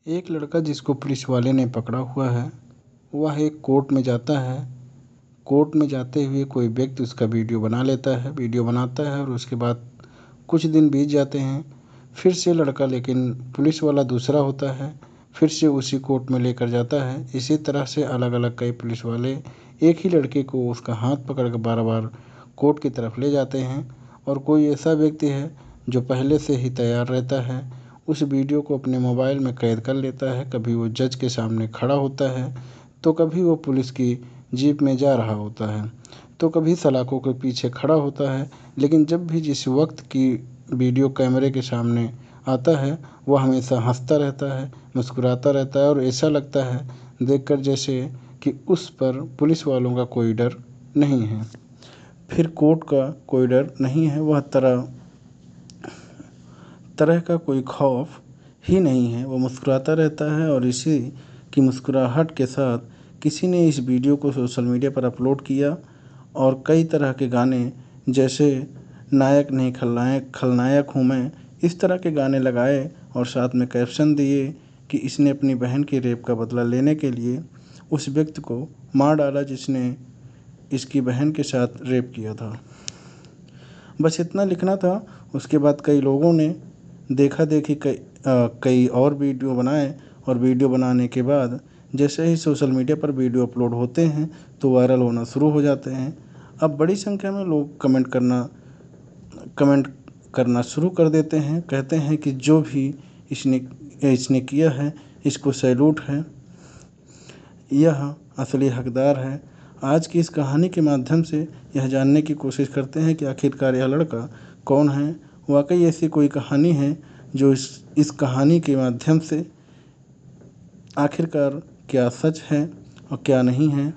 एक लड़का जिसको पुलिस वाले ने पकड़ा हुआ है, वह एक कोर्ट में जाता है। कोर्ट में जाते हुए कोई व्यक्ति उसका वीडियो बना लेता है, वीडियो बनाता है और उसके बाद कुछ दिन बीत जाते हैं। फिर से लड़का, लेकिन पुलिस वाला दूसरा होता है, फिर से उसी कोर्ट में लेकर जाता है। इसी तरह से अलग अलग कई पुलिस वाले एक ही लड़के को उसका हाथ पकड़ कर बार बार कोर्ट की तरफ ले जाते हैं। और कोई ऐसा व्यक्ति है जो पहले से ही तैयार रहता है, उस वीडियो को अपने मोबाइल में कैद कर लेता है। कभी वो जज के सामने खड़ा होता है, तो कभी वो पुलिस की जीप में जा रहा होता है, तो कभी सलाखों के पीछे खड़ा होता है। लेकिन जब भी जिस वक्त की वीडियो कैमरे के सामने आता है, वह हमेशा हंसता रहता है, मुस्कुराता रहता है और ऐसा लगता है देखकर जैसे कि उस पर पुलिस वालों का कोई डर नहीं है, फिर कोर्ट का कोई डर नहीं है, वह तरह तरह का कोई खौफ ही नहीं है। वो मुस्कुराता रहता है और इसी की मुस्कुराहट के साथ किसी ने इस वीडियो को सोशल मीडिया पर अपलोड किया और कई तरह के गाने, जैसे नायक नहीं खलनायक, खलनायक हूँ मैं, इस तरह के गाने लगाए और साथ में कैप्शन दिए कि इसने अपनी बहन की रेप का बदला लेने के लिए उस व्यक्ति को मार डाला जिसने इसकी बहन के साथ रेप किया था। बस इतना लिखना था। उसके बाद कई लोगों ने देखा देखी कई और वीडियो बनाए और वीडियो बनाने के बाद जैसे ही सोशल मीडिया पर वीडियो अपलोड होते हैं तो वायरल होना शुरू हो जाते हैं। अब बड़ी संख्या में लोग कमेंट करना शुरू कर देते हैं, कहते हैं कि जो भी इसने किया है, इसको सैल्यूट है, यह असली हकदार है। आज की इस कहानी के माध्यम से यह जानने की कोशिश करते हैं कि आखिरकार यह लड़का कौन है। वाकई ऐसी कोई कहानी है जो इस कहानी के माध्यम से आखिरकार क्या सच है और क्या नहीं है।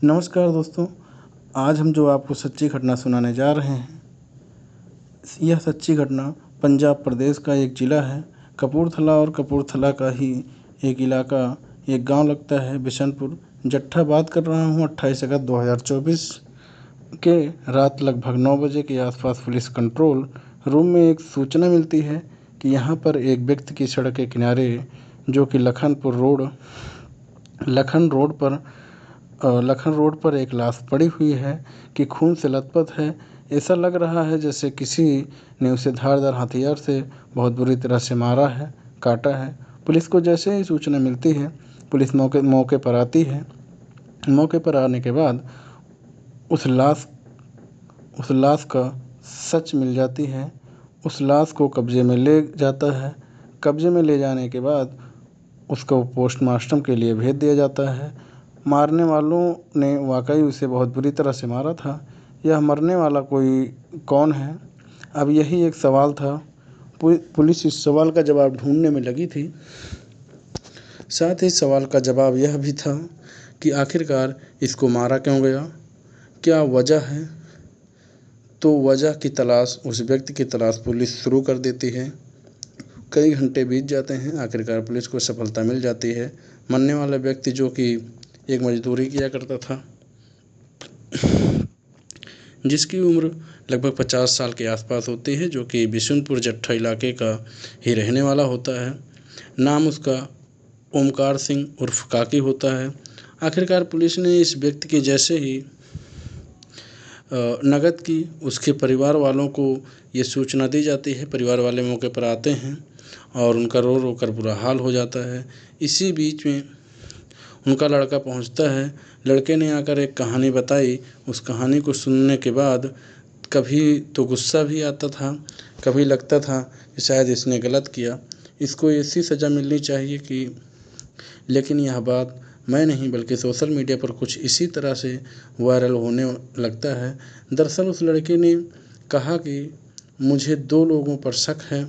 नमस्कार दोस्तों, आज हम जो आपको सच्ची घटना सुनाने जा रहे हैं, यह सच्ची घटना पंजाब प्रदेश का एक ज़िला है कपूरथला, और कपूरथला का ही एक इलाका, एक गांव लगता है बिशनपुर। जट्ठा बात कर रहा हूं 28 अगस्त 2024 के रात लगभग 9 बजे के आसपास पुलिस कंट्रोल रूम में एक सूचना मिलती है कि यहाँ पर एक व्यक्ति की सड़क के किनारे, जो कि लखन रोड पर एक लाश पड़ी हुई है कि खून से लथपथ है। ऐसा लग रहा है जैसे किसी ने उसे धारदार हथियार से बहुत बुरी तरह से मारा है, काटा है। पुलिस को जैसे ही सूचना मिलती है, पुलिस मौके पर आती है। मौके पर आने के बाद उस लाश का सच मिल जाती है। उस लाश को कब्जे में ले जाता है। कब्जे में ले जाने के बाद उसको पोस्टमार्टम के लिए भेज दिया जाता है। मारने वालों ने वाकई उसे बहुत बुरी तरह से मारा था। यह मरने वाला कोई कौन है, अब यही एक सवाल था। पुलिस इस सवाल का जवाब ढूंढने में लगी थी। साथ ही सवाल का जवाब यह भी था कि आखिरकार इसको मारा क्यों गया, क्या वजह है। तो वजह की तलाश, उस व्यक्ति की तलाश पुलिस शुरू कर देती है। कई घंटे बीत जाते हैं, आखिरकार पुलिस को सफलता मिल जाती है। मरने वाला व्यक्ति, जो कि एक मजदूरी किया करता था, जिसकी उम्र लगभग 50 साल के आसपास होती है, जो कि बिशुनपुर जट्ठा इलाके का ही रहने वाला होता है। नाम उसका ओमकार सिंह उर्फ काकी होता है। आखिरकार पुलिस ने इस व्यक्ति के जैसे ही नकद की उसके परिवार वालों को ये सूचना दी जाती है। परिवार वाले मौके पर आते हैं और उनका रो रो कर बुरा हाल हो जाता है। इसी बीच में उनका लड़का पहुंचता है। लड़के ने आकर एक कहानी बताई। उस कहानी को सुनने के बाद कभी तो गुस्सा भी आता था, कभी लगता था कि शायद इसने गलत किया, इसको ऐसी सज़ा मिलनी चाहिए कि, लेकिन यह बात मैं नहीं बल्कि सोशल मीडिया पर कुछ इसी तरह से वायरल होने लगता है। दरअसल उस लड़के ने कहा कि मुझे 2 लोगों पर शक है।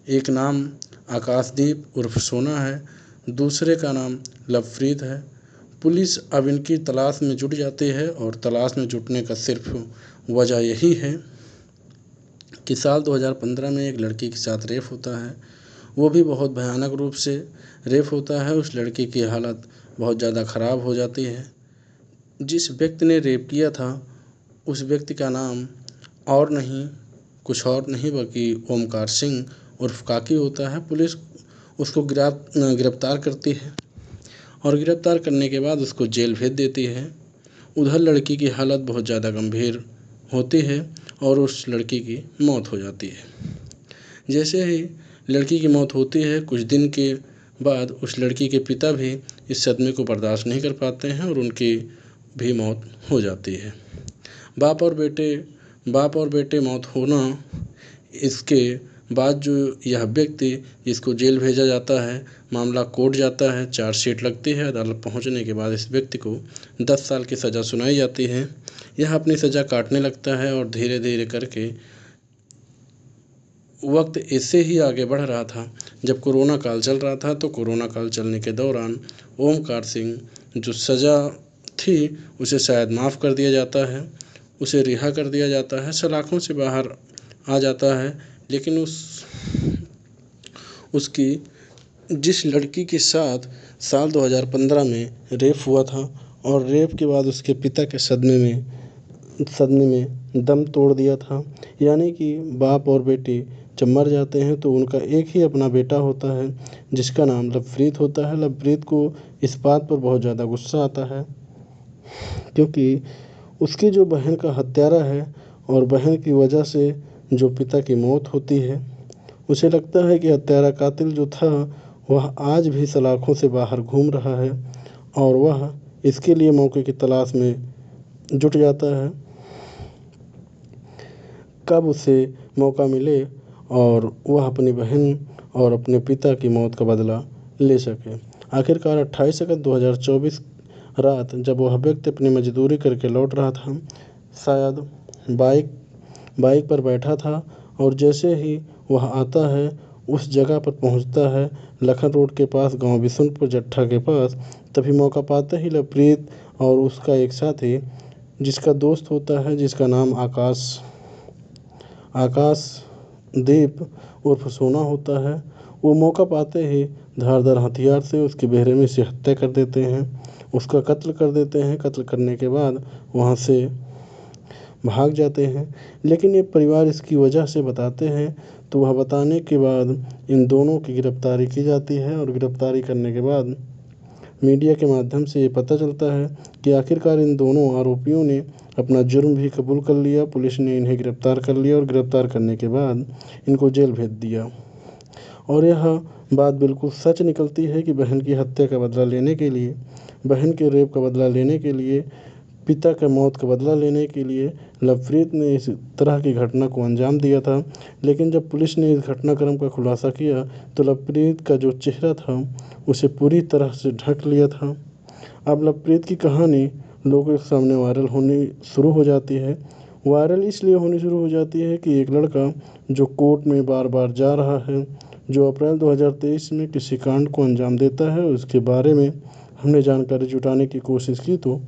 एक नाम आकाशदीप उर्फ सोना है, दूसरे का नाम लवप्रीत है। पुलिस अब इनकी तलाश में जुट जाती है और तलाश में जुटने का सिर्फ वजह यही है कि साल 2015 में एक लड़की के साथ रेप होता है। वो भी बहुत भयानक रूप से रेप होता है। उस लड़की की हालत बहुत ज़्यादा ख़राब हो जाती है। जिस व्यक्ति ने रेप किया था, उस व्यक्ति का नाम कुछ और नहीं बल्कि ओमकार सिंह उर्फ काकी होता है। पुलिस उसको गिरफ्तार करती है और गिरफ्तार करने के बाद उसको जेल भेज देती है। उधर लड़की की हालत बहुत ज़्यादा गंभीर होती है और उस लड़की की मौत हो जाती है। जैसे ही लड़की की मौत होती है, कुछ दिन के बाद उस लड़की के पिता भी इस सदमे को बर्दाश्त नहीं कर पाते हैं और उनकी भी मौत हो जाती है। बाप और बेटे मौत होना, इसके बाद जो यह व्यक्ति जिसको जेल भेजा जाता है, मामला कोर्ट जाता है, चार्जशीट लगती है। अदालत पहुंचने के बाद इस व्यक्ति को 10 साल की सज़ा सुनाई जाती है। यह अपनी सज़ा काटने लगता है और धीरे धीरे करके वक्त इससे ही आगे बढ़ रहा था। जब कोरोना काल चल रहा था तो कोरोना काल चलने के दौरान ओमकार सिंह जो सज़ा थी उसे शायद माफ़ कर दिया जाता है, उसे रिहा कर दिया जाता है, सलाखों से बाहर आ जाता है। लेकिन उसकी जिस लड़की के साथ साल 2015 में रेप हुआ था और रेप के बाद उसके पिता के सदमे में दम तोड़ दिया था। यानी कि बाप और बेटे जब मर जाते हैं तो उनका एक ही अपना बेटा होता है जिसका नाम लवप्रीत होता है। लवप्रीत को इस बात पर बहुत ज़्यादा गुस्सा आता है क्योंकि उसकी जो बहन का हत्यारा है और बहन की वजह से जो पिता की मौत होती है, उसे लगता है कि हत्यारा कातिल जो था वह आज भी सलाखों से बाहर घूम रहा है और वह इसके लिए मौके की तलाश में जुट जाता है, कब उसे मौका मिले और वह अपनी बहन और अपने पिता की मौत का बदला ले सके। आखिरकार 28 अगस्त 2024 रात जब वह व्यक्ति अपनी मजदूरी करके लौट रहा था, शायद बाइक पर बैठा था और जैसे ही वह आता है उस जगह पर पहुंचता है, लखन रोड के पास, गांव बिशुनपुर जट्ठा के पास। तभी मौका पाते ही लवप्रीत और उसका एक साथी जिसका दोस्त होता है, जिसका नाम आकाशदीप उर्फ सोना होता है, वो मौका पाते ही धारदार हथियार से उसकी बेरहमी से हत्या कर देते हैं, उसका कत्ल कर देते हैं। कत्ल करने के बाद वहाँ से भाग जाते हैं। लेकिन ये परिवार इसकी वजह से बताते हैं तो वह बताने के बाद इन दोनों की गिरफ्तारी की जाती है और गिरफ्तारी करने के बाद मीडिया के माध्यम से ये पता चलता है कि आखिरकार इन दोनों आरोपियों ने अपना जुर्म भी कबूल कर लिया। पुलिस ने इन्हें गिरफ्तार कर लिया और गिरफ्तार करने के बाद इनको जेल भेज दिया। और यह बात बिल्कुल सच निकलती है कि बहन की हत्या का बदला लेने के लिए, बहन के रेप का बदला लेने के लिए, पिता के मौत का बदला लेने के लिए लवप्रीत ने इस तरह की घटना को अंजाम दिया था। लेकिन जब पुलिस ने इस घटनाक्रम का खुलासा किया तो लवप्रीत का जो चेहरा था उसे पूरी तरह से ढक लिया था। अब लवप्रीत की कहानी लोगों के सामने वायरल होनी शुरू हो जाती है। वायरल इसलिए होनी शुरू हो जाती है कि एक लड़का जो कोर्ट में बार बार जा रहा है, जो अप्रैल 2023 में किसी कांड को अंजाम देता है, उसके बारे में हमने जानकारी जुटाने की कोशिश की तो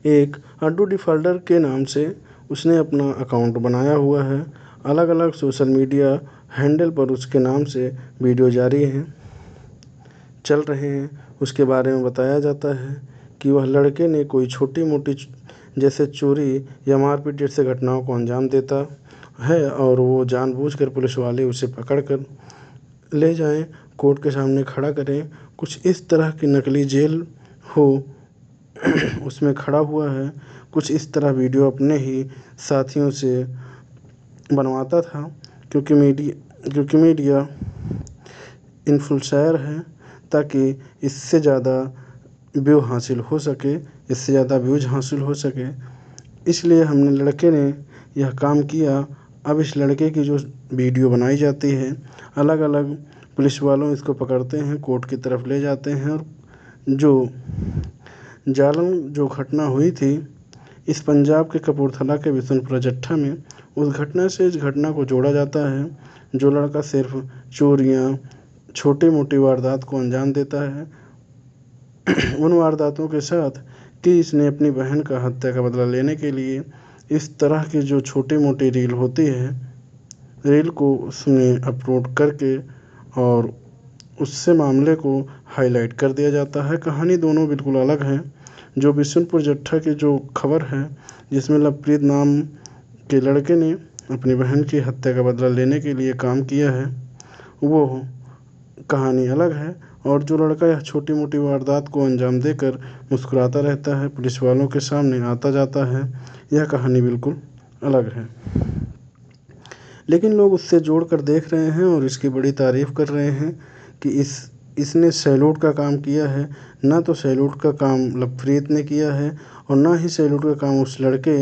एक अड्डू डिफाल्टर के नाम से उसने अपना अकाउंट बनाया हुआ है। अलग अलग सोशल मीडिया हैंडल पर उसके नाम से वीडियो जारी हैं, चल रहे हैं। उसके बारे में बताया जाता है कि वह लड़के ने कोई छोटी मोटी जैसे चोरी या मारपीट जैसे घटनाओं को अंजाम देता है और वो जानबूझकर पुलिस वाले उसे पकड़ कर ले जाएं, कोर्ट के सामने खड़ा करें, कुछ इस तरह की नकली जेल हो उसमें खड़ा हुआ है। कुछ इस तरह वीडियो अपने ही साथियों से बनवाता था क्योंकि मीडिया इन्फ्लुएंसर है, ताकि इससे ज़्यादा व्यू हासिल हो सके, इससे ज़्यादा व्यूज हासिल हो सके। इसलिए हमने लड़के ने यह काम किया। अब इस लड़के की जो वीडियो बनाई जाती है, अलग अलग पुलिस वालों इसको पकड़ते हैं, कोर्ट की तरफ ले जाते हैं और जो घटना हुई थी इस पंजाब के कपूरथला के बिशुनपुरा जट्ठा में, उस घटना से इस घटना को जोड़ा जाता है। जो लड़का सिर्फ चोरियाँ, छोटी मोटी वारदात को अंजाम देता है, उन वारदातों के साथ कि इसने अपनी बहन का हत्या का बदला लेने के लिए इस तरह की जो छोटी मोटी रील होती है, रील को उसने अपलोड करके और उससे मामले को हाईलाइट कर दिया जाता है। कहानी दोनों बिल्कुल अलग है। जो बिशुनपुर जट्ठा की जो खबर है जिसमें लवप्रीत नाम के लड़के ने अपनी बहन की हत्या का बदला लेने के लिए काम किया है, वो कहानी अलग है। और जो लड़का यह छोटी मोटी वारदात को अंजाम देकर मुस्कुराता रहता है, पुलिस वालों के सामने आता जाता है, यह कहानी बिल्कुल अलग है। लेकिन लोग उससे जोड़कर देख रहे हैं और इसकी बड़ी तारीफ़ कर रहे हैं कि इसने सैल्यूट का काम किया है। ना तो सैल्यूट का काम लवप्रीत ने किया है और ना ही सैल्यूट का काम उस लड़के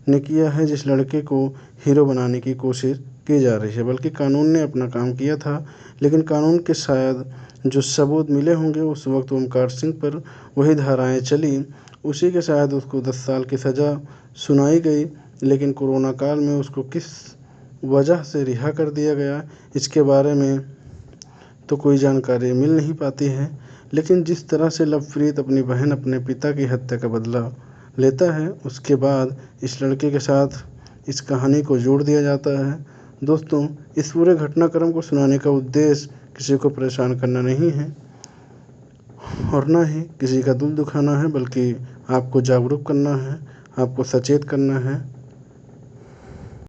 ने किया है जिस लड़के को हीरो बनाने की कोशिश की जा रही है, बल्कि कानून ने अपना काम किया था। लेकिन कानून के शायद जो सबूत मिले होंगे उस वक्त ओमकार सिंह पर वही धाराएं चली, उसी के शायद उसको 10 साल की सज़ा सुनाई गई। लेकिन कोरोना काल में उसको किस वजह से रिहा कर दिया गया, इसके बारे में तो कोई जानकारी मिल नहीं पाती है। लेकिन जिस तरह से लवप्रीत अपनी बहन अपने पिता की हत्या का बदला लेता है, उसके बाद इस लड़के के साथ इस कहानी को जोड़ दिया जाता है। दोस्तों, इस पूरे घटनाक्रम को सुनाने का उद्देश्य किसी को परेशान करना नहीं है और ना ही किसी का दिल दुखाना है, बल्कि आपको जागरूक करना है, आपको सचेत करना है।